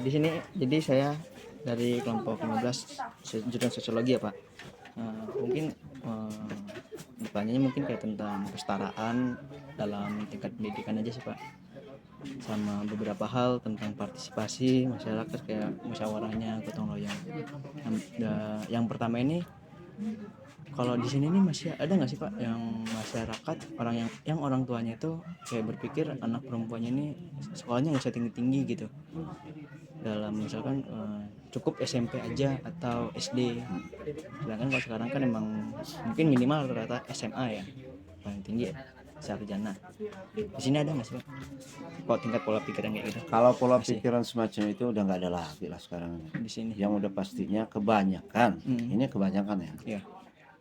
Di sini jadi saya dari kelompok 15 jurusan sosiologi ya Pak. Mungkin pertanyaannya mungkin kayak tentang kesetaraan dalam tingkat pendidikan aja sih Pak. Sama beberapa hal tentang partisipasi masyarakat kayak musyawarahnya, gotong royong. Yang pertama ini kalau di sini nih masih ada nggak sih Pak yang masyarakat yang orang tuanya itu kayak berpikir anak perempuannya ini sekolahnya nggak usah tinggi-tinggi gitu, dalam misalkan cukup SMP aja atau SD, sedangkan kalau sekarang kan emang mungkin minimal rata-rata SMA ya paling tinggi sarjana. Di sini ada nggak sih Pak kok tingkat pola pikiran kayak gitu? Kalau pola Masih pikiran semacam itu udah nggak ada lagi lah sekarang. di sini. Yang udah pastinya kebanyakan, ini kebanyakan ya, Iya.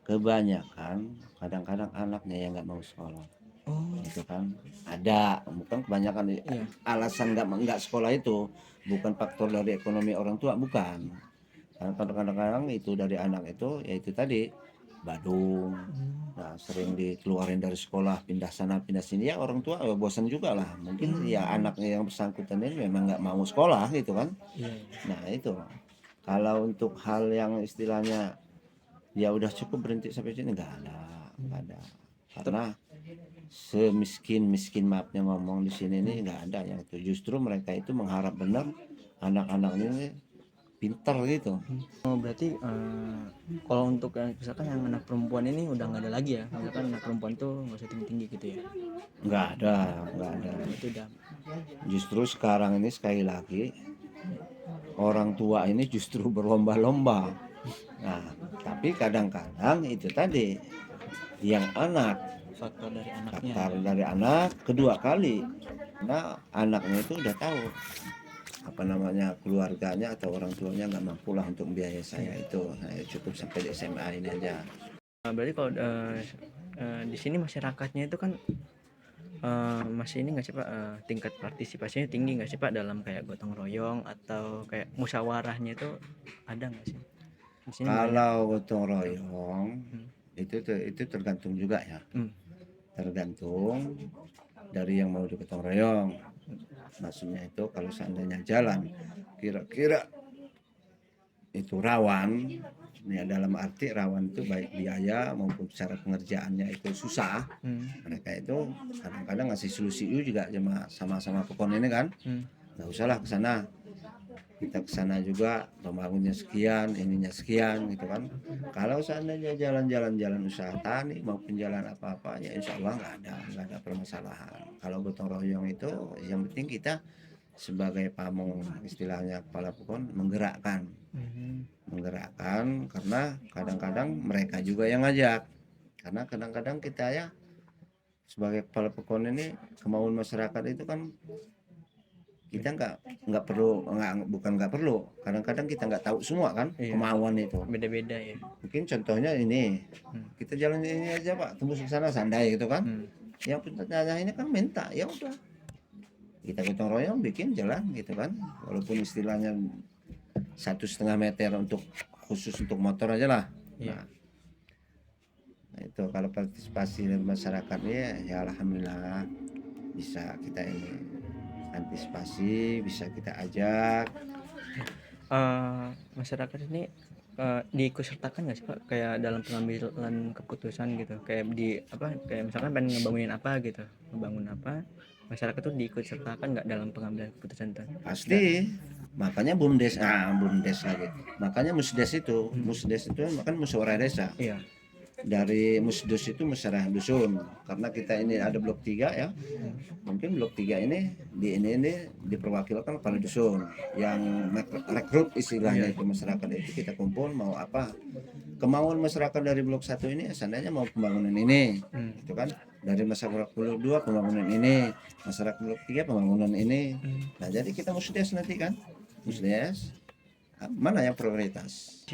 kebanyakan kadang-kadang anaknya yang nggak mau sekolah, Oh itu kan ada, bukan kebanyakan iya. alasan nggak sekolah itu bukan faktor dari ekonomi orang tua, bukan. Karena kadang-kadang itu dari anak itu yaitu tadi badung, nah sering dikeluarin dari sekolah, pindah sana pindah sini, ya orang tua bosan juga lah, mungkin ya anaknya yang bersangkutan ini memang nggak mau sekolah gitu kan. Iya. Nah itu kalau untuk hal yang istilahnya ya udah cukup berhenti sampai sini, nggak ada, karena semiskin maafnya ngomong di sini ini nggak ada yang itu, justru mereka itu mengharap benar anak-anak ini pinter gitu. Oh berarti kalau untuk misalkan yang anak perempuan ini udah nggak ada lagi ya, misalkan anak perempuan tuh nggak usah tinggi-tinggi gitu ya? Nggak ada. Itu udah. Justru sekarang ini sekali lagi orang tua ini justru berlomba-lomba. Nah tapi kadang-kadang itu tadi yang Faktor dari anaknya. dari anak kedua kali, nah anaknya itu udah tahu apa namanya keluarganya atau orang tuanya nggak mampu lah untuk membiayai saya itu, nah, cukup sampai di SMA ini aja. Berarti kalau di sini masyarakatnya itu kan masih ini nggak sih Pak, tingkat partisipasinya tinggi nggak sih Pak dalam kayak gotong royong atau kayak musyawarahnya itu ada nggak sih? Di sini banyak. Kalau gotong royong itu tergantung juga ya, tergantung dari yang mau digotong royong. Maksudnya itu kalau seandainya jalan kira-kira itu rawan, ya dalam arti rawan itu baik biaya maupun cara pengerjaannya itu susah, mereka itu kadang-kadang ngasih solusi juga sama-sama pekon ini kan, nggak usahlah ke sana, kita ke sana juga pembangunnya sekian, ininya sekian gitu kan. Kalau seandainya jalan usaha tani maupun jalan apa-apa ya insya Allah nggak ada permasalahan. Kalau gotong royong itu yang penting kita sebagai pamong istilahnya kepala pekon menggerakkan karena kadang-kadang mereka juga yang ngajak, karena kadang-kadang kita ya sebagai kepala pekon ini kemauan masyarakat itu kan kita nggak perlu, bukan nggak perlu, kadang-kadang kita nggak tahu semua kan. Iya. Kemauan itu Beda-beda ya. mungkin contohnya ini kita jalan ini aja Pak, tembus ke sana Sandai gitu kan, yang penanya ini kan minta ya udah kita gotong royong bikin jalan gitu kan, walaupun istilahnya 1,5 meter untuk khusus untuk motor aja lah. Nah itu kalau partisipasi dari masyarakat ya alhamdulillah bisa kita ini antisipasi, bisa kita ajak. Masyarakat ini diikutsertakan nggak sih Pak kayak dalam pengambilan keputusan gitu, kayak kayak misalkan pengen ngebangun apa, masyarakat tuh diikutsertakan nggak dalam pengambilan keputusan itu? Pasti, makanya BUMDes lagi, makanya musdes itu kan musyawarah desa. Iya. Dari musdus itu musyawarah dusun, karena kita ini ada blok 3 ya, mungkin blok 3 ini diperwakilkan pada dusun yang rekrut istilahnya itu, masyarakat itu kita kumpul mau apa kemauan masyarakat dari blok 1 ini, seandainya mau pembangunan ini itu kan, dari masyarakat blok 2 pembangunan ini, masyarakat blok 3 pembangunan ini. Nah jadi kita musdes nanti kan, musdes mana yang prioritas.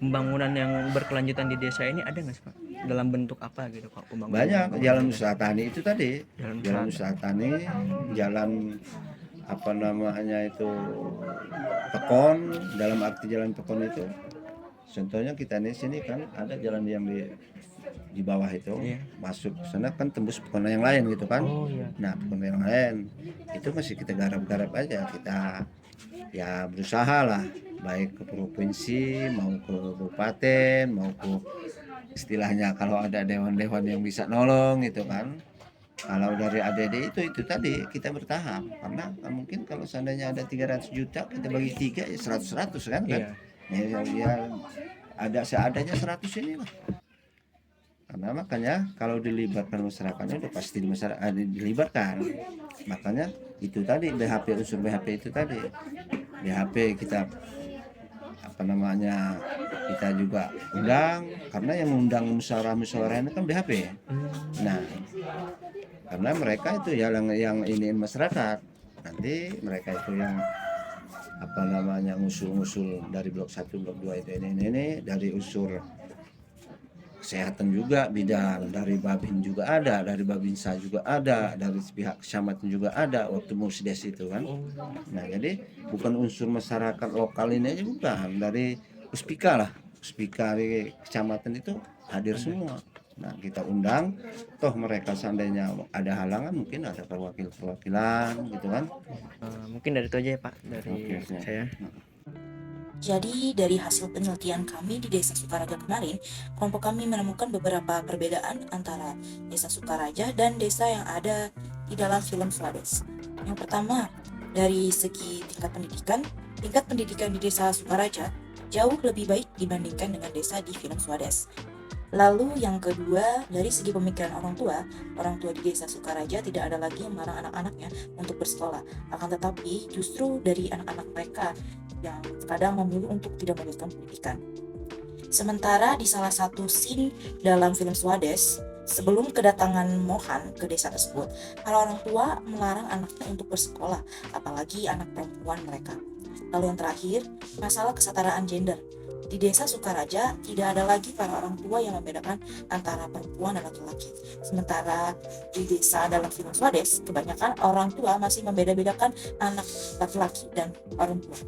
Pembangunan yang berkelanjutan di desa ini ada nggak sih Pak? Dalam bentuk apa gitu Pak pembangunan? Banyak, jalan usaha tani itu tadi, jalan usaha tani, jalan apa namanya itu pekon, dalam arti jalan pekon itu contohnya kita di sini kan ada jalan yang di bawah itu, masuk sana kan tembus pekon yang lain gitu kan. Nah pekon yang lain itu masih kita garap-garap aja, kita ya berusaha lah, baik ke provinsi mau ke kabupaten mau ke istilahnya kalau ada dewan-dewan yang bisa nolong gitu kan. Kalau dari ADD itu tadi kita bertahap karena mungkin kalau seandainya ada 300 juta kita bagi 3 ya 100 kan kan. Iya. Ya ada seadanya 100 ini lah. Karena makanya kalau dilibatkan masyarakatnya udah pasti dilibatkan. Makanya itu tadi BHP, unsur BHP itu tadi. BHP kita apa namanya, kita juga undang karena yang mengundang musyawarah-musyawarah ini kan BHP. Nah, karena mereka itu ya yang iniin masyarakat. Nanti mereka itu yang apa namanya ngusul-ngusul dari blok 1, blok 2 itu ini dari unsur kesehatan juga bidang, dari Babin juga ada, dari Babinsa juga ada, dari pihak kecamatan juga ada waktu Musdes itu kan. Nah jadi bukan unsur masyarakat lokal ini aja, bukan, dari Puspika lah, Puspika di kecamatan itu hadir semua. Nah kita undang, toh mereka seandainya ada halangan mungkin ada perwakilan gitu kan. Mungkin dari itu aja ya Pak dari Oke. saya. Jadi dari hasil penelitian kami di Desa Sukaraja kemarin, kelompok kami menemukan beberapa perbedaan antara Desa Sukaraja dan desa yang ada di dalam film Swades. Yang pertama, dari segi tingkat pendidikan di Desa Sukaraja jauh lebih baik dibandingkan dengan desa di film Swades. Lalu yang kedua, dari segi pemikiran orang tua di Desa Sukaraja tidak ada lagi yang melarang anak-anaknya untuk bersekolah. Akan tetapi justru dari anak-anak mereka yang kadang memilih untuk tidak melanjutkan pendidikan. Sementara di salah satu scene dalam film Swades, sebelum kedatangan Mohan ke desa tersebut, para orang tua melarang anaknya untuk bersekolah, apalagi anak perempuan mereka. Lalu yang terakhir, masalah kesetaraan gender. Di Desa Sukaraja tidak ada lagi para orang tua yang membedakan antara perempuan dan laki-laki. Sementara di desa dalam film Swades, kebanyakan orang tua masih membeda-bedakan anak laki-laki dan perempuan.